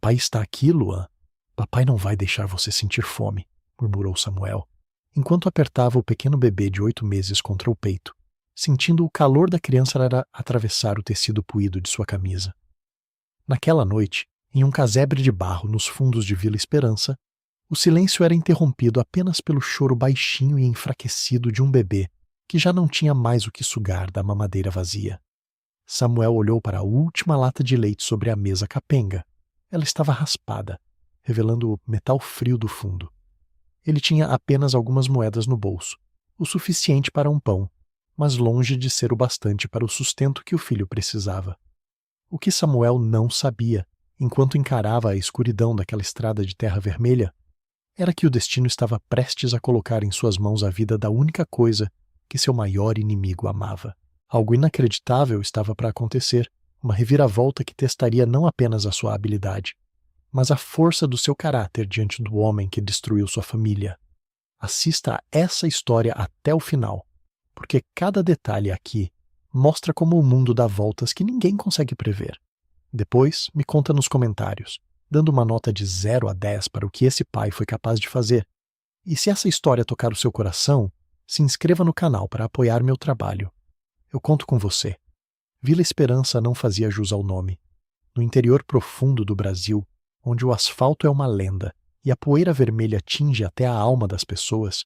Papai está aqui, Luan. Papai não vai deixar você sentir fome, murmurou Samuel, enquanto apertava o pequeno bebê de 8 meses contra o peito, sentindo o calor da criança atravessar o tecido puído de sua camisa. Naquela noite, em um casebre de barro nos fundos de Vila Esperança, o silêncio era interrompido apenas pelo choro baixinho e enfraquecido de um bebê que já não tinha mais o que sugar da mamadeira vazia. Samuel olhou para a última lata de leite sobre a mesa capenga. Ela estava raspada, revelando o metal frio do fundo. Ele tinha apenas algumas moedas no bolso, o suficiente para um pão, mas longe de ser o bastante para o sustento que o filho precisava. O que Samuel não sabia, enquanto encarava a escuridão daquela estrada de terra vermelha, era que o destino estava prestes a colocar em suas mãos a vida da única coisa que seu maior inimigo amava. Algo inacreditável estava para acontecer, uma reviravolta que testaria não apenas a sua habilidade, mas a força do seu caráter diante do homem que destruiu sua família. Assista a essa história até o final, porque cada detalhe aqui mostra como o mundo dá voltas que ninguém consegue prever. Depois, me conta nos comentários, dando uma nota de 0 a 10 para o que esse pai foi capaz de fazer. E se essa história tocar o seu coração, se inscreva no canal para apoiar meu trabalho. Eu conto com você. Vila Esperança não fazia jus ao nome. No interior profundo do Brasil, onde o asfalto é uma lenda e a poeira vermelha tinge até a alma das pessoas,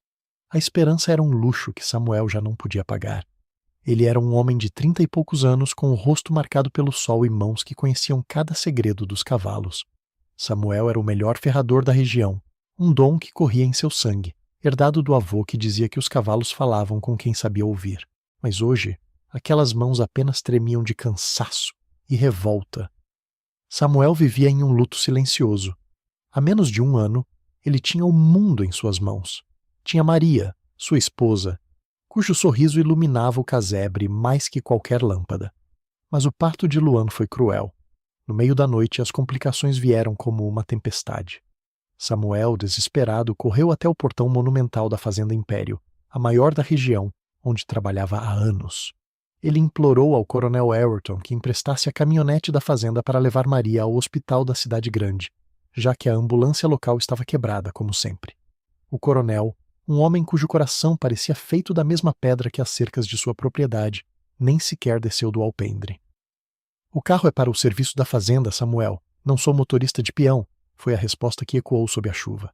a esperança era um luxo que Samuel já não podia pagar. Ele era um homem de 30 e poucos anos com o rosto marcado pelo sol e mãos que conheciam cada segredo dos cavalos. Samuel era o melhor ferrador da região, um dom que corria em seu sangue, herdado do avô que dizia que os cavalos falavam com quem sabia ouvir. Mas hoje, aquelas mãos apenas tremiam de cansaço e revolta. Samuel vivia em um luto silencioso. Há menos de 1 ano, ele tinha o mundo em suas mãos. Tinha Maria, sua esposa, cujo sorriso iluminava o casebre mais que qualquer lâmpada. Mas o parto de Luan foi cruel. No meio da noite, as complicações vieram como uma tempestade. Samuel, desesperado, correu até o portão monumental da Fazenda Império, a maior da região, onde trabalhava há anos. Ele implorou ao coronel Everton que emprestasse a caminhonete da fazenda para levar Maria ao hospital da cidade grande, já que a ambulância local estava quebrada, como sempre. O coronel, um homem cujo coração parecia feito da mesma pedra que as cercas de sua propriedade, nem sequer desceu do alpendre. "O carro é para o serviço da fazenda, Samuel. Não sou motorista de peão", foi a resposta que ecoou sob a chuva.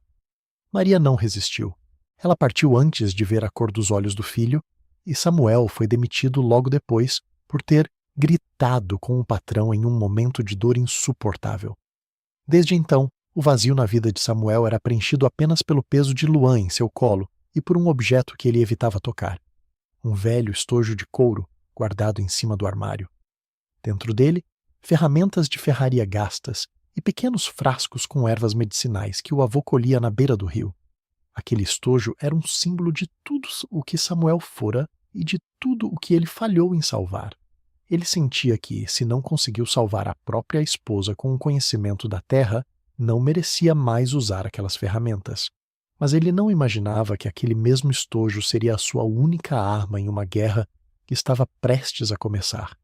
Maria não resistiu. Ela partiu antes de ver a cor dos olhos do filho, e Samuel foi demitido logo depois por ter gritado com o patrão em um momento de dor insuportável. Desde então, o vazio na vida de Samuel era preenchido apenas pelo peso de Luan em seu colo e por um objeto que ele evitava tocar. Um velho estojo de couro guardado em cima do armário. Dentro dele, ferramentas de ferraria gastas e pequenos frascos com ervas medicinais que o avô colhia na beira do rio. Aquele estojo era um símbolo de tudo o que Samuel fora e de tudo o que ele falhou em salvar. Ele sentia que, se não conseguiu salvar a própria esposa com o conhecimento da terra, não merecia mais usar aquelas ferramentas. Mas ele não imaginava que aquele mesmo estojo seria a sua única arma em uma guerra que estava prestes a começar.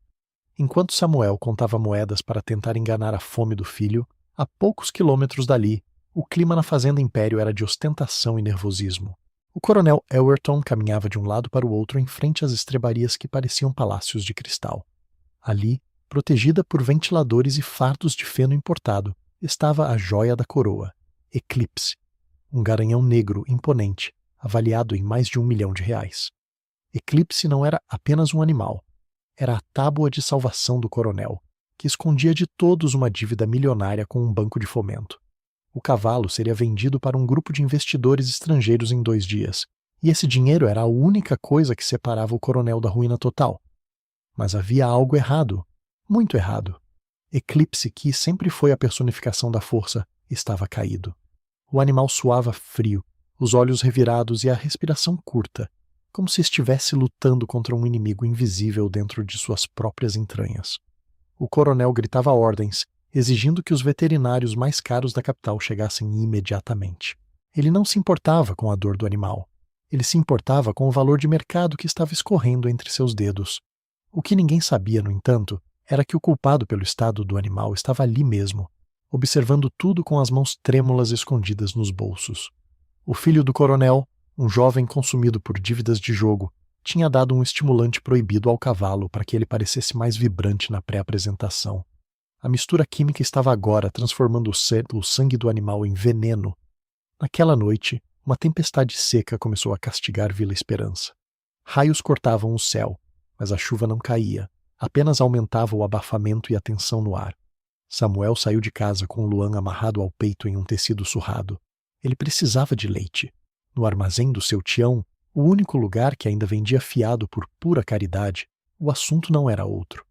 Enquanto Samuel contava moedas para tentar enganar a fome do filho, a poucos quilômetros dali, o clima na Fazenda Império era de ostentação e nervosismo. O coronel Everton caminhava de um lado para o outro em frente às estrebarias que pareciam palácios de cristal. Ali, protegida por ventiladores e fardos de feno importado, estava a joia da coroa, Eclipse, um garanhão negro imponente, avaliado em mais de R$1 milhão. Eclipse não era apenas um animal, era a tábua de salvação do coronel, que escondia de todos uma dívida milionária com um banco de fomento. O cavalo seria vendido para um grupo de investidores estrangeiros em 2 dias, e esse dinheiro era a única coisa que separava o coronel da ruína total. Mas havia algo errado, muito errado. Eclipse, que sempre foi a personificação da força, estava caído. O animal suava frio, os olhos revirados e a respiração curta, como se estivesse lutando contra um inimigo invisível dentro de suas próprias entranhas. O coronel gritava ordens, exigindo que os veterinários mais caros da capital chegassem imediatamente. Ele não se importava com a dor do animal. Ele se importava com o valor de mercado que estava escorrendo entre seus dedos. O que ninguém sabia, no entanto, era que o culpado pelo estado do animal estava ali mesmo, observando tudo com as mãos trêmulas escondidas nos bolsos. O filho do coronel, um jovem consumido por dívidas de jogo, tinha dado um estimulante proibido ao cavalo para que ele parecesse mais vibrante na pré-apresentação. A mistura química estava agora transformando o sangue do animal em veneno. Naquela noite, uma tempestade seca começou a castigar Vila Esperança. Raios cortavam o céu, mas a chuva não caía, apenas aumentava o abafamento e a tensão no ar. Samuel saiu de casa com Luan amarrado ao peito em um tecido surrado. Ele precisava de leite. No armazém do seu tião, o único lugar que ainda vendia fiado por pura caridade, o assunto não era outro.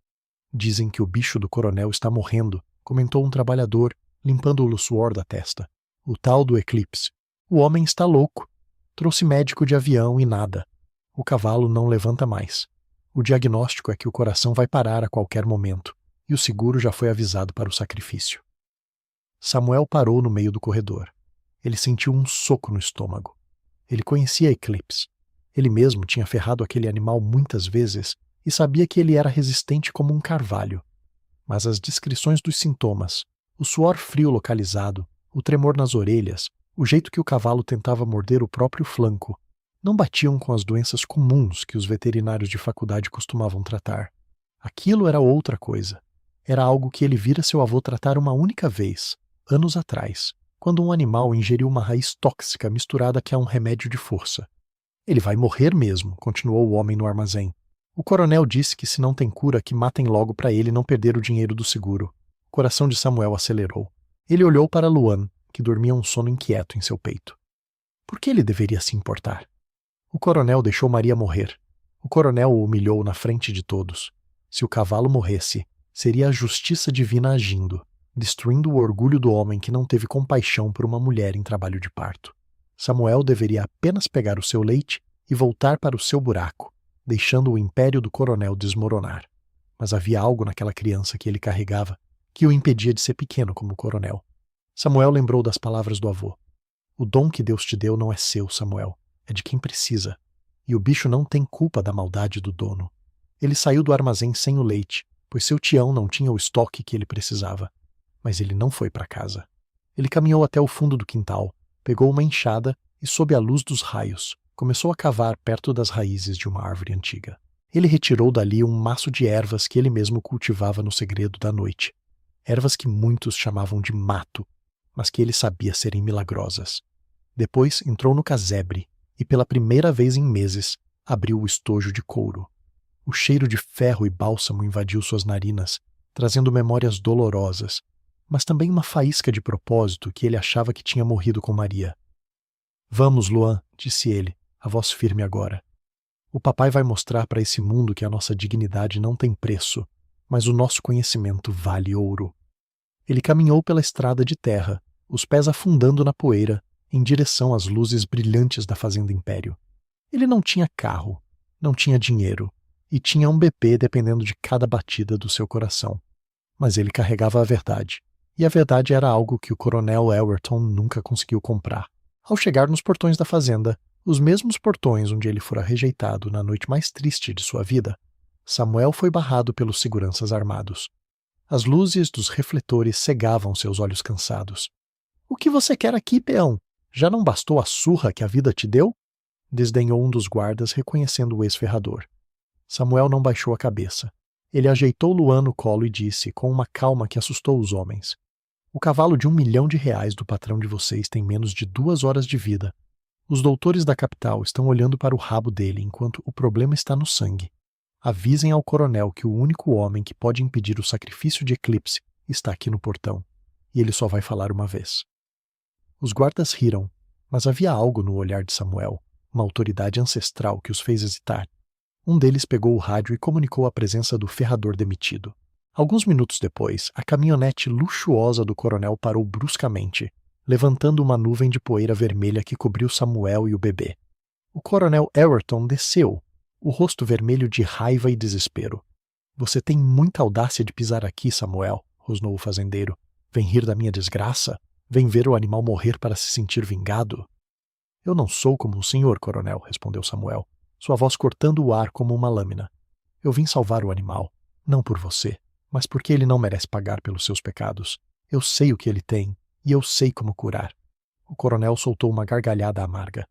Dizem que o bicho do coronel está morrendo, comentou um trabalhador, limpando o suor da testa. O tal do Eclipse. O homem está louco. Trouxe médico de avião e nada. O cavalo não levanta mais. O diagnóstico é que o coração vai parar a qualquer momento, e o seguro já foi avisado para o sacrifício. Samuel parou no meio do corredor. Ele sentiu um soco no estômago. Ele conhecia Eclipse. Ele mesmo tinha ferrado aquele animal muitas vezes e sabia que ele era resistente como um carvalho. Mas as descrições dos sintomas, o suor frio localizado, o tremor nas orelhas, o jeito que o cavalo tentava morder o próprio flanco, não batiam com as doenças comuns que os veterinários de faculdade costumavam tratar. Aquilo era outra coisa. Era algo que ele vira seu avô tratar uma única vez, anos atrás, quando um animal ingeriu uma raiz tóxica misturada a um remédio de força. Ele vai morrer mesmo, continuou o homem no armazém. O coronel disse que se não tem cura, que matem logo para ele não perder o dinheiro do seguro. O coração de Samuel acelerou. Ele olhou para Luan, que dormia um sono inquieto em seu peito. Por que ele deveria se importar? O coronel deixou Maria morrer. O coronel o humilhou na frente de todos. Se o cavalo morresse, seria a justiça divina agindo, destruindo o orgulho do homem que não teve compaixão por uma mulher em trabalho de parto. Samuel deveria apenas pegar o seu leite e voltar para o seu buraco, deixando o império do coronel desmoronar. Mas havia algo naquela criança que ele carregava que o impedia de ser pequeno como o coronel. Samuel lembrou das palavras do avô. O dom que Deus te deu não é seu, Samuel, é de quem precisa. E o bicho não tem culpa da maldade do dono. Ele saiu do armazém sem o leite, pois seu tião não tinha o estoque que ele precisava. Mas ele não foi para casa. Ele caminhou até o fundo do quintal, pegou uma enxada e, sob a luz dos raios, começou a cavar perto das raízes de uma árvore antiga. Ele retirou dali um maço de ervas que ele mesmo cultivava no segredo da noite. Ervas que muitos chamavam de mato, mas que ele sabia serem milagrosas. Depois entrou no casebre e, pela primeira vez em meses, abriu o estojo de couro. O cheiro de ferro e bálsamo invadiu suas narinas, trazendo memórias dolorosas, mas também uma faísca de propósito que ele achava que tinha morrido com Maria. Vamos, Luan, disse ele, a voz firme agora. O papai vai mostrar para esse mundo que a nossa dignidade não tem preço, mas o nosso conhecimento vale ouro. Ele caminhou pela estrada de terra, os pés afundando na poeira, em direção às luzes brilhantes da Fazenda Império. Ele não tinha carro, não tinha dinheiro, e tinha um BP dependendo de cada batida do seu coração. Mas ele carregava a verdade, e a verdade era algo que o coronel Elwerton nunca conseguiu comprar. Ao chegar nos portões da fazenda, os mesmos portões onde ele fora rejeitado na noite mais triste de sua vida, Samuel foi barrado pelos seguranças armados. As luzes dos refletores cegavam seus olhos cansados. — O que você quer aqui, peão? Já não bastou a surra que a vida te deu? Desdenhou um dos guardas, reconhecendo o ex-ferrador. Samuel não baixou a cabeça. Ele ajeitou Luan no colo e disse, com uma calma que assustou os homens: o cavalo de R$1 milhão do patrão de vocês tem menos de 2 horas de vida. Os doutores da capital estão olhando para o rabo dele enquanto o problema está no sangue. Avisem ao coronel que o único homem que pode impedir o sacrifício de Eclipse está aqui no portão, e ele só vai falar uma vez. Os guardas riram, mas havia algo no olhar de Samuel, uma autoridade ancestral que os fez hesitar. Um deles pegou o rádio e comunicou a presença do ferrador demitido. Alguns minutos depois, a caminhonete luxuosa do coronel parou bruscamente, levantando uma nuvem de poeira vermelha que cobriu Samuel e o bebê. O coronel Elwerton desceu, o rosto vermelho de raiva e desespero. — Você tem muita audácia de pisar aqui, Samuel, rosnou o fazendeiro. Vem rir da minha desgraça? Vem ver o animal morrer para se sentir vingado? — Eu não sou como o senhor, coronel, respondeu Samuel, sua voz cortando o ar como uma lâmina. Eu vim salvar o animal, não por você, mas porque ele não merece pagar pelos seus pecados. Eu sei o que ele tem, e eu sei como curar. O coronel soltou uma gargalhada amarga.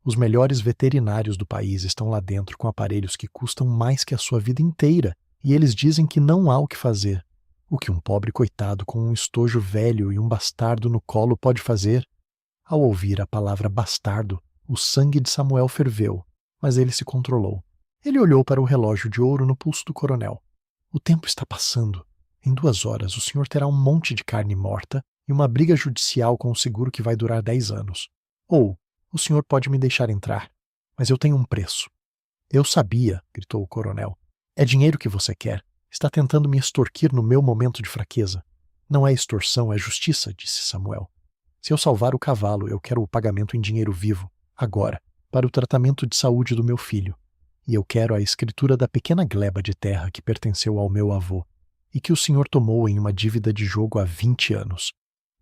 Os melhores veterinários do país estão lá dentro com aparelhos que custam mais que a sua vida inteira, e eles dizem que não há o que fazer. O que um pobre coitado com um estojo velho e um bastardo no colo pode fazer? Ao ouvir a palavra bastardo, o sangue de Samuel ferveu, mas ele se controlou. Ele olhou para o relógio de ouro no pulso do coronel. O tempo está passando. Em 2 horas o senhor terá um monte de carne morta e uma briga judicial com o seguro que vai durar 10 anos. Ou, o senhor pode me deixar entrar, mas eu tenho um preço. Eu sabia, gritou o coronel. É dinheiro que você quer. Está tentando me extorquir no meu momento de fraqueza. Não é extorsão, é justiça, disse Samuel. Se eu salvar o cavalo, eu quero o pagamento em dinheiro vivo, agora, para o tratamento de saúde do meu filho. E eu quero a escritura da pequena gleba de terra que pertenceu ao meu avô e que o senhor tomou em uma dívida de jogo há 20 anos.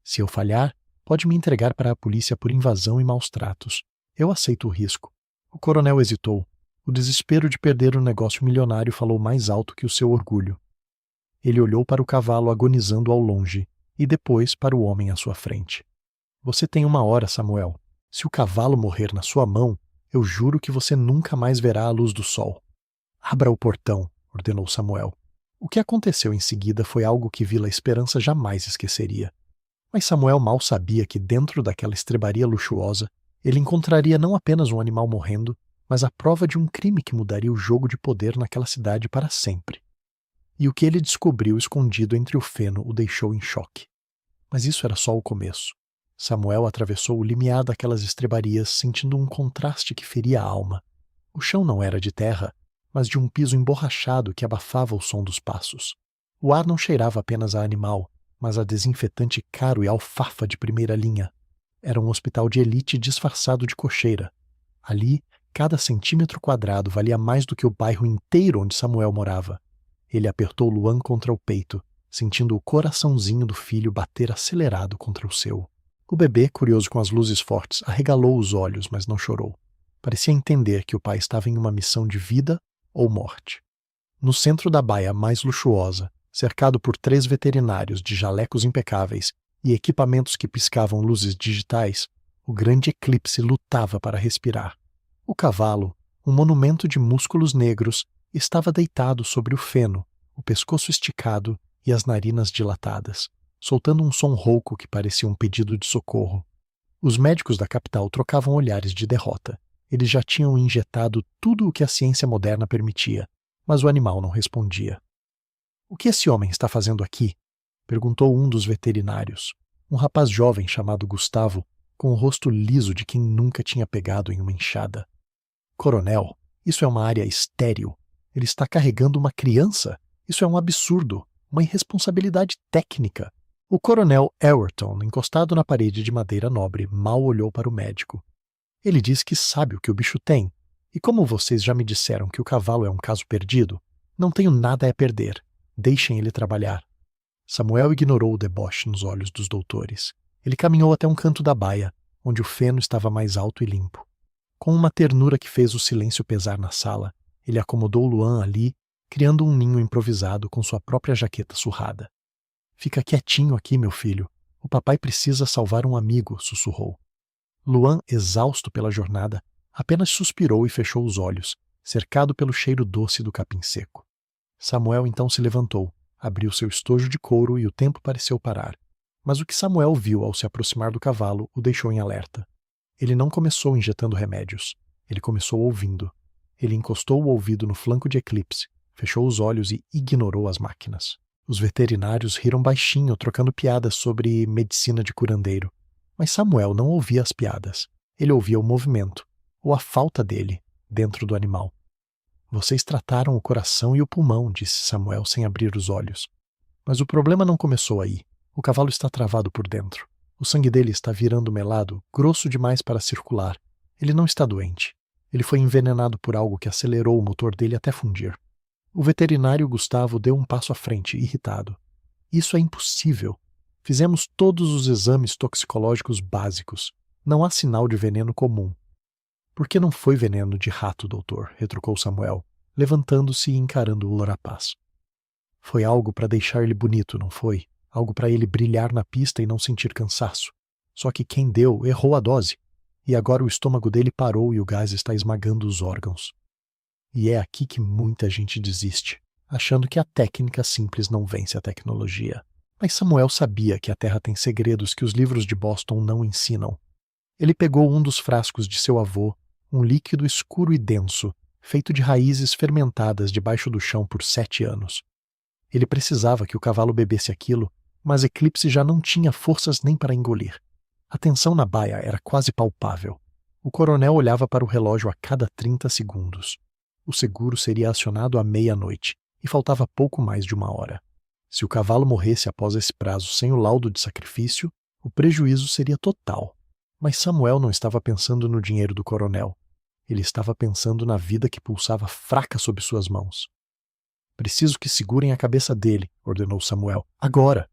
Se eu falhar, pode me entregar para a polícia por invasão e maus tratos. Eu aceito o risco. O coronel hesitou. O desespero de perder o negócio milionário falou mais alto que o seu orgulho. Ele olhou para o cavalo agonizando ao longe e depois para o homem à sua frente. Você tem 1 hora, Samuel. Se o cavalo morrer na sua mão, eu juro que você nunca mais verá a luz do sol. Abra o portão, ordenou Samuel. O que aconteceu em seguida foi algo que Vila Esperança jamais esqueceria. Mas Samuel mal sabia que dentro daquela estrebaria luxuosa ele encontraria não apenas um animal morrendo, mas a prova de um crime que mudaria o jogo de poder naquela cidade para sempre. E o que ele descobriu escondido entre o feno o deixou em choque. Mas isso era só o começo. Samuel atravessou o limiar daquelas estrebarias sentindo um contraste que feria a alma. O chão não era de terra, mas de um piso emborrachado que abafava o som dos passos. O ar não cheirava apenas a animal, mas a desinfetante caro e alfafa de primeira linha. Era um hospital de elite disfarçado de cocheira. Ali, cada centímetro quadrado valia mais do que o bairro inteiro onde Samuel morava. Ele apertou Luan contra o peito, sentindo o coraçãozinho do filho bater acelerado contra o seu. O bebê, curioso com as luzes fortes, arregalou os olhos, mas não chorou. Parecia entender que o pai estava em uma missão de vida ou morte. No centro da baia mais luxuosa, cercado por 3 veterinários de jalecos impecáveis e equipamentos que piscavam luzes digitais, o grande eclipse lutava para respirar. O cavalo, um monumento de músculos negros, estava deitado sobre o feno, o pescoço esticado e as narinas dilatadas, soltando um som rouco que parecia um pedido de socorro. Os médicos da capital trocavam olhares de derrota. Eles já tinham injetado tudo o que a ciência moderna permitia, mas o animal não respondia. "O que esse homem está fazendo aqui?" perguntou um dos veterinários, um rapaz jovem chamado Gustavo, com o rosto liso de quem nunca tinha pegado em uma enxada. "Coronel, isso é uma área estéril. Ele está carregando uma criança. Isso é um absurdo, uma irresponsabilidade técnica." O coronel Ewerton, encostado na parede de madeira nobre, mal olhou para o médico. "Ele diz que sabe o que o bicho tem, e como vocês já me disseram que o cavalo é um caso perdido, não tenho nada a perder. Deixem ele trabalhar." Samuel ignorou o deboche nos olhos dos doutores. Ele caminhou até um canto da baia, onde o feno estava mais alto e limpo. Com uma ternura que fez o silêncio pesar na sala, ele acomodou Luan ali, criando um ninho improvisado com sua própria jaqueta surrada. "Fica quietinho aqui, meu filho. O papai precisa salvar um amigo", sussurrou. Luan, exausto pela jornada, apenas suspirou e fechou os olhos, cercado pelo cheiro doce do capim seco. Samuel então se levantou, abriu seu estojo de couro e o tempo pareceu parar. Mas o que Samuel viu ao se aproximar do cavalo o deixou em alerta. Ele não começou injetando remédios. Ele começou ouvindo. Ele encostou o ouvido no flanco de Eclipse, fechou os olhos e ignorou as máquinas. Os veterinários riram baixinho, trocando piadas sobre medicina de curandeiro. Mas Samuel não ouvia as piadas. Ele ouvia o movimento, ou a falta dele, dentro do animal. "Vocês trataram o coração e o pulmão", disse Samuel sem abrir os olhos. Mas o problema não começou aí. O cavalo está travado por dentro. O sangue dele está virando melado, grosso demais para circular. Ele não está doente. Ele foi envenenado por algo que acelerou o motor dele até fundir. O veterinário Gustavo deu um passo à frente, irritado. "Isso é impossível. Fizemos todos os exames toxicológicos básicos. Não há sinal de veneno comum." "Por que não foi veneno de rato, doutor?" retrucou Samuel, levantando-se e encarando o rapaz. "Foi algo para deixar ele bonito, não foi? algo para ele brilhar na pista e não sentir cansaço. Só que quem deu errou a dose, e agora o estômago dele parou e o gás está esmagando os órgãos. E é aqui que muita gente desiste, achando que a técnica simples não vence a tecnologia. Mas Samuel sabia que a Terra tem segredos que os livros de Boston não ensinam. Ele pegou um dos frascos de seu avô, um líquido escuro e denso, feito de raízes fermentadas debaixo do chão por 7 anos. Ele precisava que o cavalo bebesse aquilo, mas Eclipse já não tinha forças nem para engolir. A tensão na baia era quase palpável. O coronel olhava para o relógio a cada 30 segundos. O seguro seria acionado à meia-noite, e faltava pouco mais de 1 hora. Se o cavalo morresse após esse prazo sem o laudo de sacrifício, o prejuízo seria total. Mas Samuel não estava pensando no dinheiro do coronel. Ele estava pensando na vida que pulsava fraca sob suas mãos. Preciso que segurem a cabeça dele, ordenou Samuel. Agora!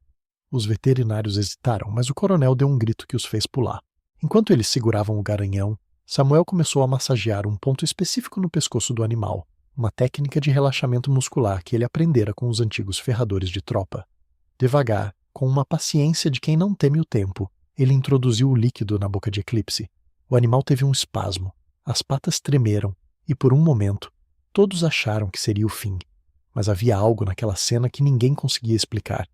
Os veterinários hesitaram, mas o coronel deu um grito que os fez pular. Enquanto eles seguravam o garanhão, Samuel começou a massagear um ponto específico no pescoço do animal, uma técnica de relaxamento muscular que ele aprendera com os antigos ferradores de tropa. Devagar, com uma paciência de quem não teme o tempo, ele introduziu o líquido na boca de Eclipse. O animal teve um espasmo, as patas tremeram, e por um momento, todos acharam que seria o fim. Mas havia algo naquela cena que ninguém conseguia explicar.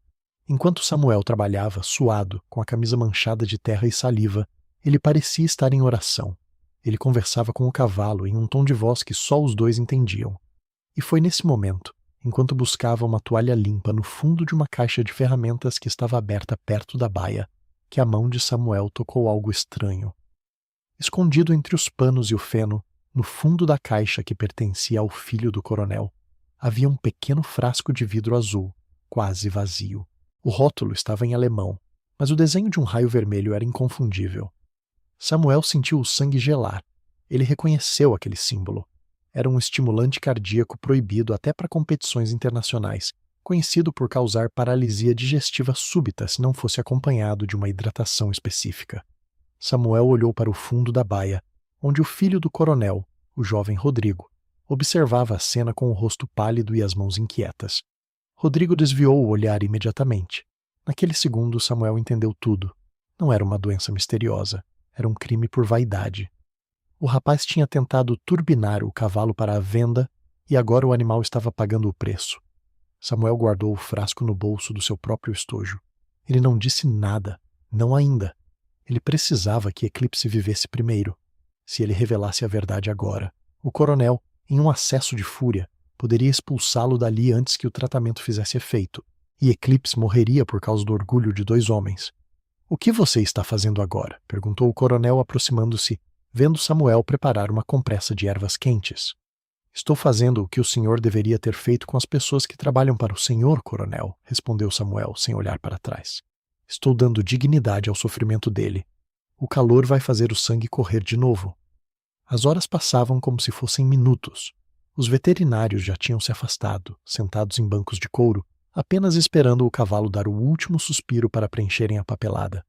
Enquanto Samuel trabalhava, suado, com a camisa manchada de terra e saliva, ele parecia estar em oração. Ele conversava com o cavalo em um tom de voz que só os dois entendiam. E foi nesse momento, enquanto buscava uma toalha limpa no fundo de uma caixa de ferramentas que estava aberta perto da baia, que a mão de Samuel tocou algo estranho. Escondido entre os panos e o feno, no fundo da caixa que pertencia ao filho do coronel, havia um pequeno frasco de vidro azul, quase vazio. O rótulo estava em alemão, mas o desenho de um raio vermelho era inconfundível. Samuel sentiu o sangue gelar. Ele reconheceu aquele símbolo. Era um estimulante cardíaco proibido até para competições internacionais, conhecido por causar paralisia digestiva súbita se não fosse acompanhado de uma hidratação específica. Samuel olhou para o fundo da baia, onde o filho do coronel, o jovem Rodrigo, observava a cena com o rosto pálido e as mãos inquietas. Rodrigo desviou o olhar imediatamente. Naquele segundo, Samuel entendeu tudo. Não era uma doença misteriosa. Era um crime por vaidade. O rapaz tinha tentado turbinar o cavalo para a venda e agora o animal estava pagando o preço. Samuel guardou o frasco no bolso do seu próprio estojo. Ele não disse nada. Não ainda. Ele precisava que Eclipse vivesse primeiro. Se ele revelasse a verdade agora, o coronel, em um acesso de fúria, poderia expulsá-lo dali antes que o tratamento fizesse efeito, e Eclipse morreria por causa do orgulho de 2 homens. "O que você está fazendo agora?" perguntou o coronel aproximando-se, vendo Samuel preparar uma compressa de ervas quentes. "Estou fazendo o que o senhor deveria ter feito com as pessoas que trabalham para o senhor, coronel", respondeu Samuel, sem olhar para trás. "Estou dando dignidade ao sofrimento dele. O calor vai fazer o sangue correr de novo." As horas passavam como se fossem minutos. Os veterinários já tinham se afastado, sentados em bancos de couro, apenas esperando o cavalo dar o último suspiro para preencherem a papelada.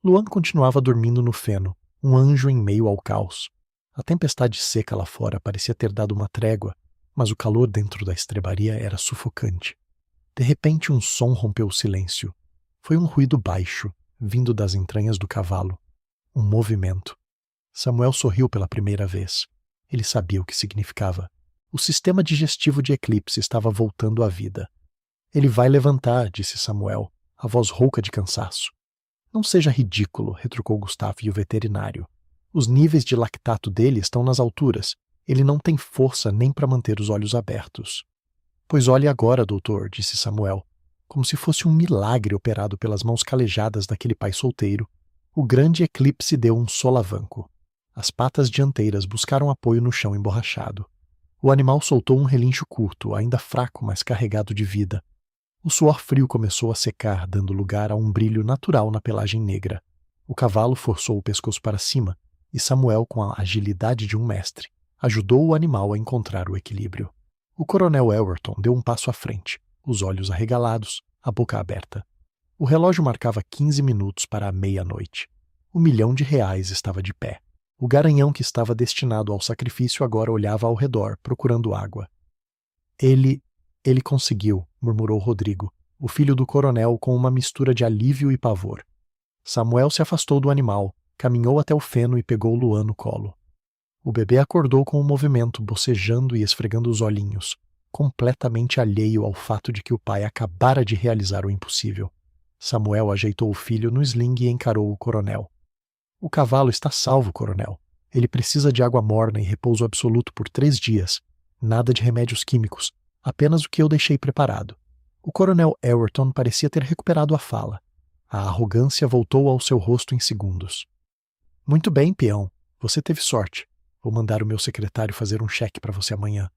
Luan continuava dormindo no feno, um anjo em meio ao caos. A tempestade seca lá fora parecia ter dado uma trégua, mas o calor dentro da estrebaria era sufocante. De repente um som rompeu o silêncio. Foi um ruído baixo, vindo das entranhas do cavalo. Um movimento. Samuel sorriu pela primeira vez. Ele sabia o que significava. O sistema digestivo de Eclipse estava voltando à vida. "Ele vai levantar", disse Samuel, a voz rouca de cansaço. "Não seja ridículo", retrucou Gustavo e o veterinário. "Os níveis de lactato dele estão nas alturas. Ele não tem força nem para manter os olhos abertos." "Pois olhe agora, doutor", disse Samuel, como se fosse um milagre operado pelas mãos calejadas daquele pai solteiro. O grande Eclipse deu um solavanco. As patas dianteiras buscaram apoio no chão emborrachado. O animal soltou um relincho curto, ainda fraco, mas carregado de vida. O suor frio começou a secar, dando lugar a um brilho natural na pelagem negra. O cavalo forçou o pescoço para cima, e Samuel, com a agilidade de um mestre, ajudou o animal a encontrar o equilíbrio. O coronel Elwerton deu um passo à frente, os olhos arregalados, a boca aberta. O relógio marcava 15 minutos para a meia-noite. R$ 1.000.000 estava de pé. O garanhão que estava destinado ao sacrifício agora olhava ao redor, procurando água. Ele conseguiu", murmurou Rodrigo. o filho do coronel com uma mistura de alívio e pavor. Samuel se afastou do animal, caminhou até o feno e pegou Luan no colo. O bebê acordou com o movimento, bocejando e esfregando os olhinhos, completamente alheio ao fato de que o pai acabara de realizar o impossível. Samuel ajeitou o filho no sling e encarou o coronel. O cavalo está salvo, coronel. Ele precisa de água morna e repouso absoluto por 3 dias. Nada de remédios químicos, apenas o que eu deixei preparado. O coronel Elwerton parecia ter recuperado a fala. A arrogância voltou ao seu rosto em segundos. Muito bem, peão. Você teve sorte. Vou mandar o meu secretário fazer um cheque para você amanhã.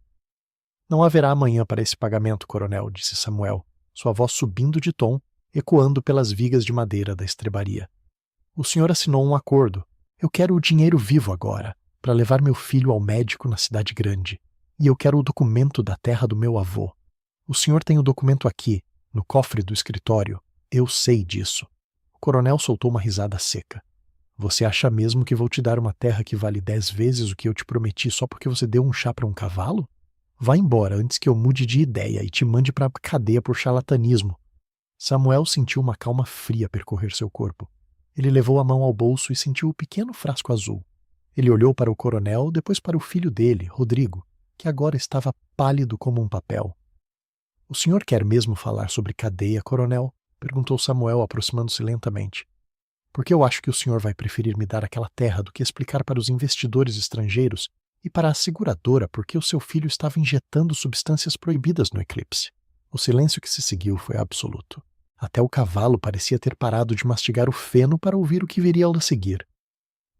Não haverá amanhã para esse pagamento, coronel, disse Samuel, sua voz subindo de tom, ecoando pelas vigas de madeira da estrebaria. O senhor assinou um acordo. Eu quero o dinheiro vivo agora, para levar meu filho ao médico na cidade grande. E eu quero o documento da terra do meu avô. O senhor tem o documento aqui, no cofre do escritório. Eu sei disso. O coronel soltou uma risada seca. Você acha mesmo que vou te dar uma terra que vale 10 vezes o que eu te prometi só porque você deu um chá para um cavalo? Vá embora antes que eu mude de ideia e te mande para a cadeia por charlatanismo. Samuel sentiu uma calma fria percorrer seu corpo. Ele levou a mão ao bolso e sentiu o pequeno frasco azul. Ele olhou para o coronel, depois para o filho dele, Rodrigo, que agora estava pálido como um papel. O senhor quer mesmo falar sobre cadeia, coronel? Perguntou Samuel, aproximando-se lentamente. Porque eu acho que o senhor vai preferir me dar aquela terra do que explicar para os investidores estrangeiros e para a seguradora porque o seu filho estava injetando substâncias proibidas no eclipse. O silêncio que se seguiu foi absoluto. Até o cavalo parecia ter parado de mastigar o feno para ouvir o que viria a seguir.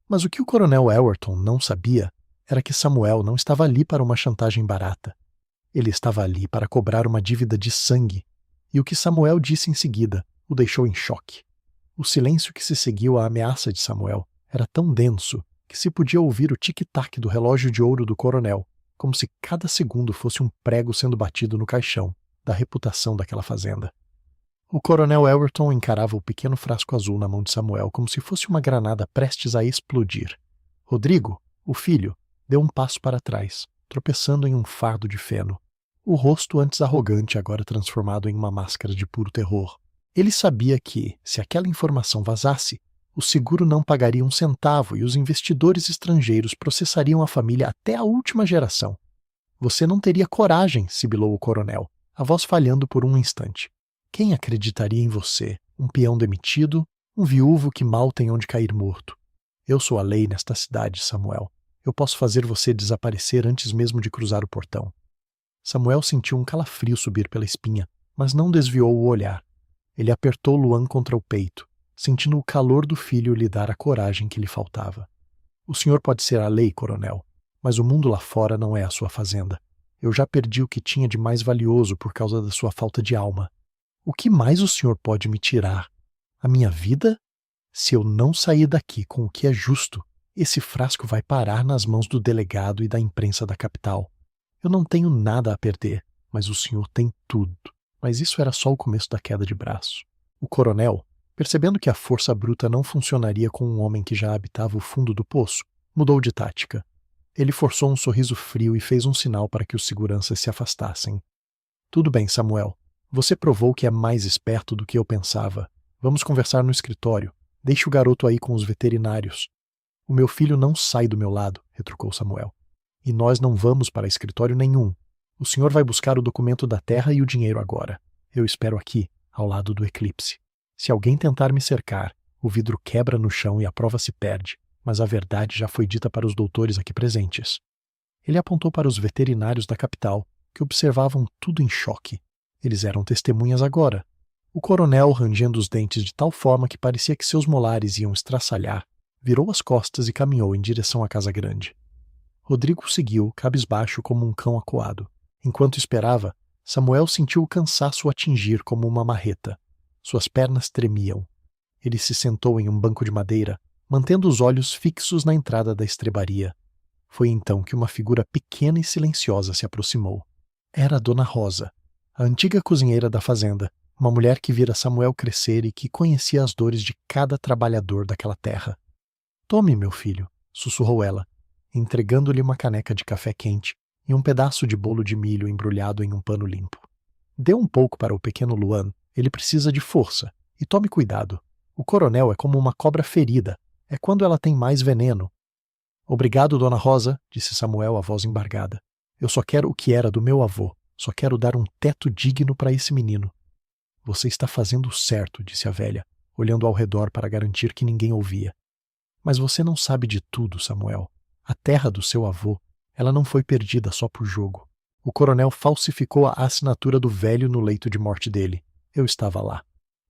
Mas o que o coronel Elwerton não sabia era que Samuel não estava ali para uma chantagem barata. Ele estava ali para cobrar uma dívida de sangue, e o que Samuel disse em seguida o deixou em choque. O silêncio que se seguiu à ameaça de Samuel era tão denso que se podia ouvir o tic-tac do relógio de ouro do coronel, como se cada segundo fosse um prego sendo batido no caixão da reputação daquela fazenda. O coronel Elwerton encarava o pequeno frasco azul na mão de Samuel como se fosse uma granada prestes a explodir. Rodrigo, o filho, deu um passo para trás, tropeçando em um fardo de feno. O rosto antes arrogante agora transformado em uma máscara de puro terror. Ele sabia que, se aquela informação vazasse, o seguro não pagaria um centavo e os investidores estrangeiros processariam a família até a última geração. Você não teria coragem, sibilou o coronel, a voz falhando por um instante. Quem acreditaria em você, um peão demitido, um viúvo que mal tem onde cair morto? Eu sou a lei nesta cidade, Samuel. Eu posso fazer você desaparecer antes mesmo de cruzar o portão. Samuel sentiu um calafrio subir pela espinha, mas não desviou o olhar. Ele apertou Luan contra o peito, sentindo o calor do filho lhe dar a coragem que lhe faltava. O senhor pode ser a lei, coronel, mas o mundo lá fora não é a sua fazenda. Eu já perdi o que tinha de mais valioso por causa da sua falta de alma. O que mais o senhor pode me tirar? A minha vida? Se eu não sair daqui com o que é justo, esse frasco vai parar nas mãos do delegado e da imprensa da capital. Eu não tenho nada a perder, mas o senhor tem tudo. Mas isso era só o começo da queda de braço. O coronel, percebendo que a força bruta não funcionaria com um homem que já habitava o fundo do poço, mudou de tática. Ele forçou um sorriso frio e fez um sinal para que os seguranças se afastassem. Tudo bem, Samuel. Você provou que é mais esperto do que eu pensava. Vamos conversar no escritório. Deixe o garoto aí com os veterinários. O meu filho não sai do meu lado, retrucou Samuel. E nós não vamos para escritório nenhum. O senhor vai buscar o documento da terra e o dinheiro agora. Eu espero aqui, ao lado do eclipse. Se alguém tentar me cercar, o vidro quebra no chão e a prova se perde, mas a verdade já foi dita para os doutores aqui presentes. Ele apontou para os veterinários da capital, que observavam tudo em choque. Eles eram testemunhas agora. O coronel, rangendo os dentes de tal forma que parecia que seus molares iam estraçalhar, virou as costas e caminhou em direção à casa grande. Rodrigo seguiu, cabisbaixo como um cão acuado. Enquanto esperava, Samuel sentiu o cansaço o atingir como uma marreta. Suas pernas tremiam. Ele se sentou em um banco de madeira, mantendo os olhos fixos na entrada da estrebaria. Foi então que uma figura pequena e silenciosa se aproximou. Era a Dona Rosa, a antiga cozinheira da fazenda, uma mulher que vira Samuel crescer e que conhecia as dores de cada trabalhador daquela terra. Tome, meu filho, sussurrou ela, entregando-lhe uma caneca de café quente e um pedaço de bolo de milho embrulhado em um pano limpo. Dê um pouco para o pequeno Luan, Ele precisa de força. E tome cuidado. O coronel é como uma cobra ferida. É quando ela tem mais veneno. Obrigado, Dona Rosa, disse Samuel, a voz embargada. Eu só quero o que era do meu avô. Só quero dar um teto digno para esse menino. Você está fazendo o certo, disse a velha, olhando ao redor para garantir que ninguém ouvia. Mas você não sabe de tudo, Samuel. A terra do seu avô, ela não foi perdida só por jogo. O coronel falsificou a assinatura do velho no leito de morte dele. Eu estava lá.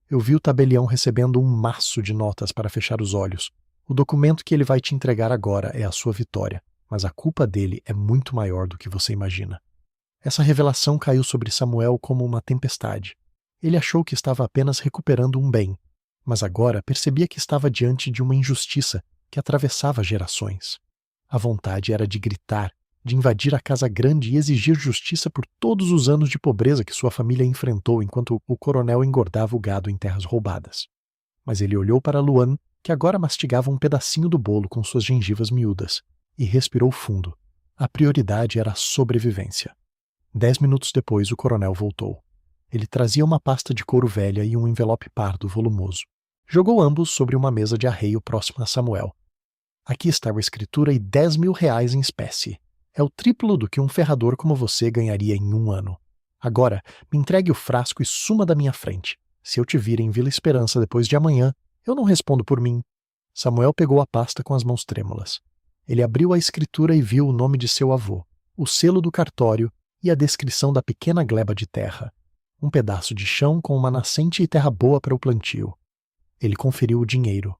Eu vi o tabelião recebendo um maço de notas para fechar os olhos. O documento que ele vai te entregar agora é a sua vitória, mas a culpa dele é muito maior do que você imagina. Essa revelação caiu sobre Samuel como uma tempestade. Ele achou que estava apenas recuperando um bem, mas agora percebia que estava diante de uma injustiça que atravessava gerações. A vontade era de gritar, de invadir a casa grande e exigir justiça por todos os anos de pobreza que sua família enfrentou enquanto o coronel engordava o gado em terras roubadas. Mas ele olhou para Luan, que agora mastigava um pedacinho do bolo com suas gengivas miúdas, e respirou fundo. A prioridade era a sobrevivência. 10 minutos depois, o coronel voltou. Ele trazia uma pasta de couro velha e um envelope pardo volumoso. Jogou ambos sobre uma mesa de arreio próxima a Samuel. Aqui está a escritura e 10 mil reais em espécie. É o triplo do que um ferrador como você ganharia em um ano. Agora, me entregue o frasco e suma da minha frente. Se eu te vir em Vila Esperança depois de amanhã, eu não respondo por mim. Samuel pegou a pasta com as mãos trêmulas. Ele abriu a escritura e viu o nome de seu avô, o selo do cartório e a descrição da pequena gleba de terra. Um pedaço de chão com uma nascente e terra boa para o plantio. Ele conferiu o dinheiro.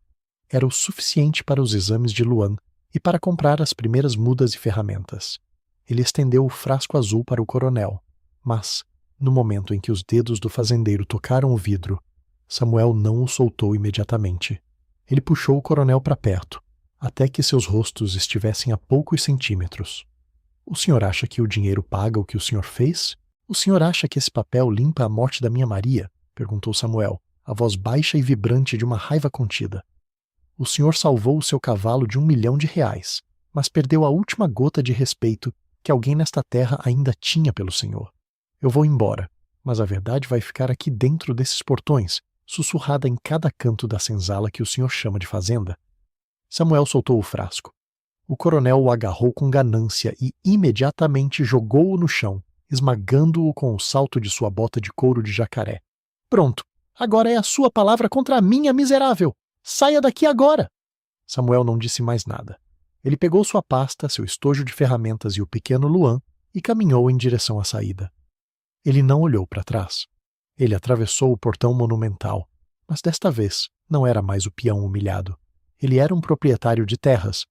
Era o suficiente para os exames de Luan e para comprar as primeiras mudas e ferramentas. Ele estendeu o frasco azul para o coronel, mas, no momento em que os dedos do fazendeiro tocaram o vidro, Samuel não o soltou imediatamente. Ele puxou o coronel para perto, até que seus rostos estivessem a poucos centímetros. O senhor acha que o dinheiro paga o que o senhor fez? O senhor acha que esse papel limpa a morte da minha Maria? Perguntou Samuel, a voz baixa e vibrante de uma raiva contida. O senhor salvou o seu cavalo de R$1 milhão, mas perdeu a última gota de respeito que alguém nesta terra ainda tinha pelo senhor. Eu vou embora, mas a verdade vai ficar aqui dentro desses portões, sussurrada em cada canto da senzala que o senhor chama de fazenda. Samuel soltou o frasco. O coronel o agarrou com ganância e imediatamente jogou-o no chão, esmagando-o com o salto de sua bota de couro de jacaré. Pronto, agora é a sua palavra contra a minha, miserável! Saia daqui agora! Samuel não disse mais nada. Ele pegou sua pasta, seu estojo de ferramentas e o pequeno Luan e caminhou em direção à saída. Ele não olhou para trás. Ele atravessou o portão monumental, mas desta vez não era mais o peão humilhado. Ele era um proprietário de terras.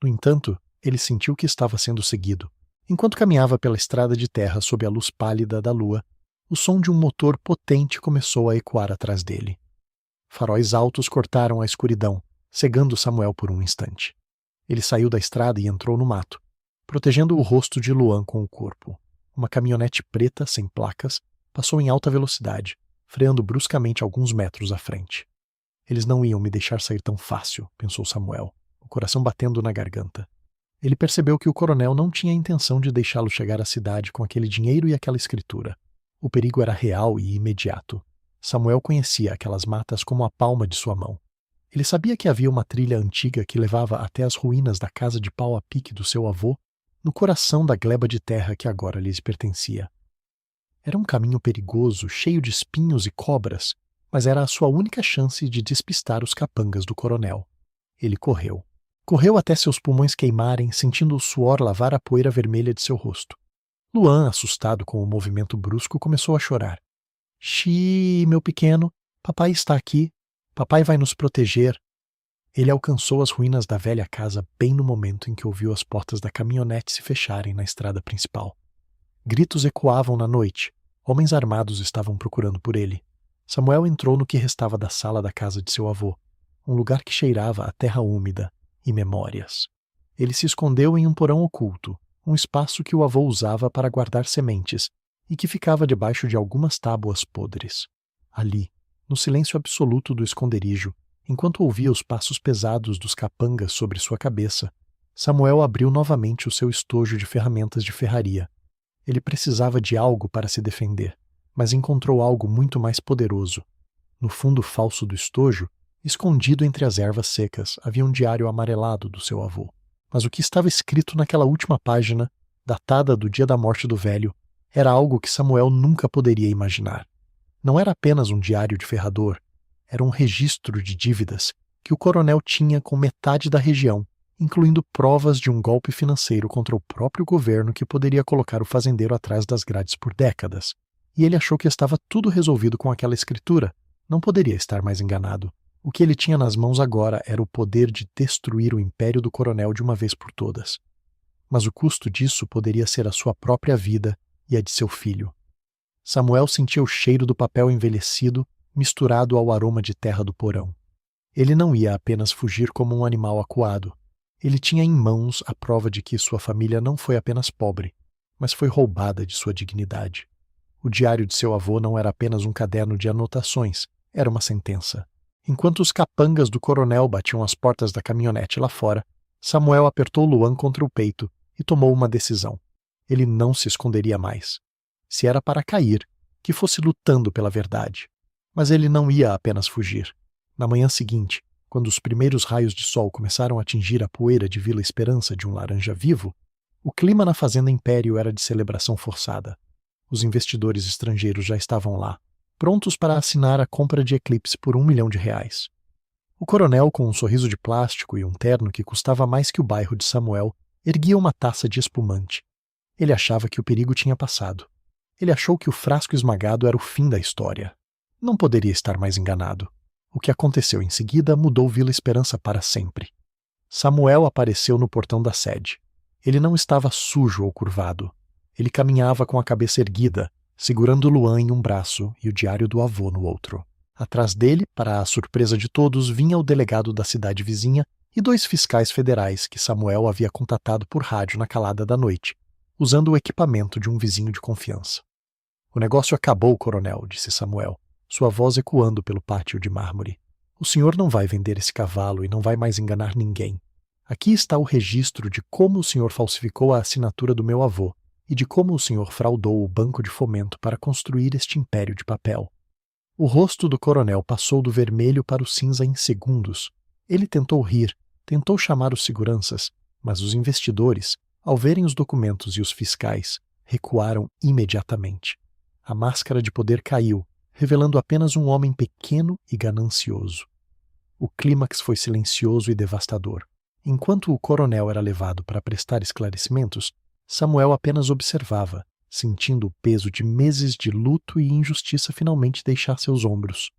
No entanto, ele sentiu que estava sendo seguido. Enquanto caminhava pela estrada de terra sob a luz pálida da lua, o som de um motor potente começou a ecoar atrás dele. Faróis altos cortaram a escuridão, cegando Samuel por um instante. Ele saiu da estrada e entrou no mato, protegendo o rosto de Luan com o corpo. Uma caminhonete preta, sem placas, passou em alta velocidade, freando bruscamente alguns metros à frente. Eles não iam me deixar sair tão fácil, pensou Samuel, o coração batendo na garganta. Ele percebeu que o coronel não tinha intenção de deixá-lo chegar à cidade com aquele dinheiro e aquela escritura. O perigo era real e imediato. Samuel conhecia aquelas matas como a palma de sua mão. Ele sabia que havia uma trilha antiga que levava até as ruínas da casa de pau a pique do seu avô, no coração da gleba de terra que agora lhes pertencia. Era um caminho perigoso, cheio de espinhos e cobras, mas era a sua única chance de despistar os capangas do coronel. Ele correu. Correu até seus pulmões queimarem, sentindo o suor lavar a poeira vermelha de seu rosto. Luan, assustado com o movimento brusco, começou a chorar. Xiii, meu pequeno, papai está aqui. Papai vai nos proteger. Ele alcançou as ruínas da velha casa bem no momento em que ouviu as portas da caminhonete se fecharem na estrada principal. Gritos ecoavam na noite. Homens armados estavam procurando por ele. Samuel entrou no que restava da sala da casa de seu avô, um lugar que cheirava a terra úmida e memórias. Ele se escondeu em um porão oculto, um espaço que o avô usava para guardar sementes e que ficava debaixo de algumas tábuas podres. Ali, no silêncio absoluto do esconderijo, enquanto ouvia os passos pesados dos capangas sobre sua cabeça, Samuel abriu novamente o seu estojo de ferramentas de ferraria. Ele precisava de algo para se defender, mas encontrou algo muito mais poderoso. No fundo falso do estojo, escondido entre as ervas secas, havia um diário amarelado do seu avô. Mas o que estava escrito naquela última página, datada do dia da morte do velho, era algo que Samuel nunca poderia imaginar. Não era apenas um diário de ferrador, era um registro de dívidas que o coronel tinha com metade da região, incluindo provas de um golpe financeiro contra o próprio governo que poderia colocar o fazendeiro atrás das grades por décadas. E ele achou que estava tudo resolvido com aquela escritura. Não poderia estar mais enganado. O que ele tinha nas mãos agora era o poder de destruir o império do coronel de uma vez por todas. Mas o custo disso poderia ser a sua própria vida e a de seu filho. Samuel sentia o cheiro do papel envelhecido misturado ao aroma de terra do porão. Ele não ia apenas fugir como um animal acuado. Ele tinha em mãos a prova de que sua família não foi apenas pobre, mas foi roubada de sua dignidade. O diário de seu avô não era apenas um caderno de anotações, era uma sentença. Enquanto os capangas do coronel batiam as portas da caminhonete lá fora, Samuel apertou Luan contra o peito e tomou uma decisão. Ele não se esconderia mais. Se era para cair, que fosse lutando pela verdade. Mas ele não ia apenas fugir. Na manhã seguinte, quando os primeiros raios de sol começaram a atingir a poeira de Vila Esperança de um laranja vivo, o clima na Fazenda Império era de celebração forçada. Os investidores estrangeiros já estavam lá, prontos para assinar a compra de Eclipse por R$1 milhão. O coronel, com um sorriso de plástico e um terno que custava mais que o bairro de Samuel, erguia uma taça de espumante. Ele achava que o perigo tinha passado. Ele achou que o frasco esmagado era o fim da história. Não poderia estar mais enganado. O que aconteceu em seguida mudou Vila Esperança para sempre. Samuel apareceu no portão da sede. Ele não estava sujo ou curvado. Ele caminhava com a cabeça erguida, segurando Luan em um braço e o diário do avô no outro. Atrás dele, para a surpresa de todos, vinha o delegado da cidade vizinha e 2 fiscais federais que Samuel havia contatado por rádio na calada da noite, usando o equipamento de um vizinho de confiança. "O negócio acabou, coronel", disse Samuel, sua voz ecoando pelo pátio de mármore. "O senhor não vai vender esse cavalo e não vai mais enganar ninguém. Aqui está o registro de como o senhor falsificou a assinatura do meu avô e de como o senhor fraudou o Banco de Fomento para construir este império de papel." O rosto do coronel passou do vermelho para o cinza em segundos. Ele tentou rir, tentou chamar os seguranças, mas os investidores, ao verem os documentos e os fiscais, recuaram imediatamente. A máscara de poder caiu, revelando apenas um homem pequeno e ganancioso. O clímax foi silencioso e devastador. Enquanto o coronel era levado para prestar esclarecimentos, Samuel apenas observava, sentindo o peso de meses de luto e injustiça finalmente deixar seus ombros.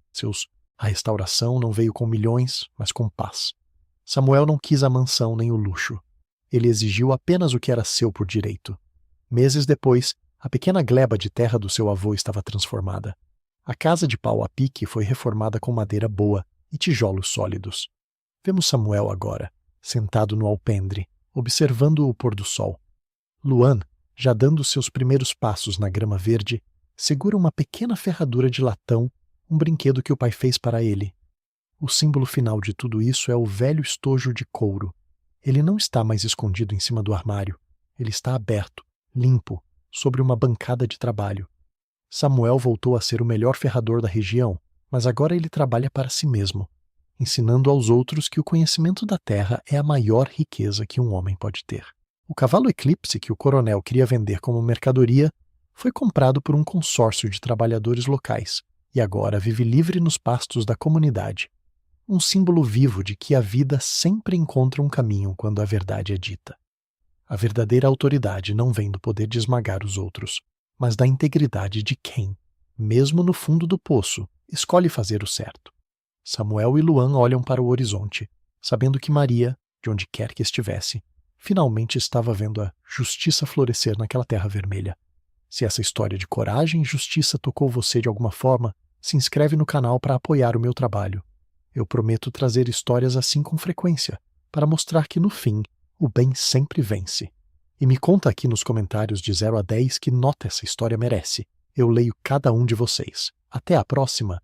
A restauração não veio com milhões, mas com paz. Samuel não quis a mansão nem o luxo. Ele exigiu apenas o que era seu por direito. Meses depois, a pequena gleba de terra do seu avô estava transformada. A casa de pau a pique foi reformada com madeira boa e tijolos sólidos. Vemos Samuel agora, sentado no alpendre, observando o pôr do sol. Luan, já dando seus primeiros passos na grama verde, segura uma pequena ferradura de latão, um brinquedo que o pai fez para ele. O símbolo final de tudo isso é o velho estojo de couro. Ele não está mais escondido em cima do armário. Ele está aberto, limpo, sobre uma bancada de trabalho. Samuel voltou a ser o melhor ferrador da região, mas agora ele trabalha para si mesmo, ensinando aos outros que o conhecimento da terra é a maior riqueza que um homem pode ter. O cavalo Eclipse que o coronel queria vender como mercadoria foi comprado por um consórcio de trabalhadores locais e agora vive livre nos pastos da comunidade. Um símbolo vivo de que a vida sempre encontra um caminho quando a verdade é dita. A verdadeira autoridade não vem do poder de esmagar os outros, mas da integridade de quem, mesmo no fundo do poço, escolhe fazer o certo. Samuel e Luan olham para o horizonte, sabendo que Maria, de onde quer que estivesse, finalmente estava vendo a justiça florescer naquela terra vermelha. Se essa história de coragem e justiça tocou você de alguma forma, se inscreve no canal para apoiar o meu trabalho. Eu prometo trazer histórias assim com frequência, para mostrar que no fim, o bem sempre vence. E me conta aqui nos comentários de 0 a 10 que nota essa história merece. Eu leio cada um de vocês. Até a próxima!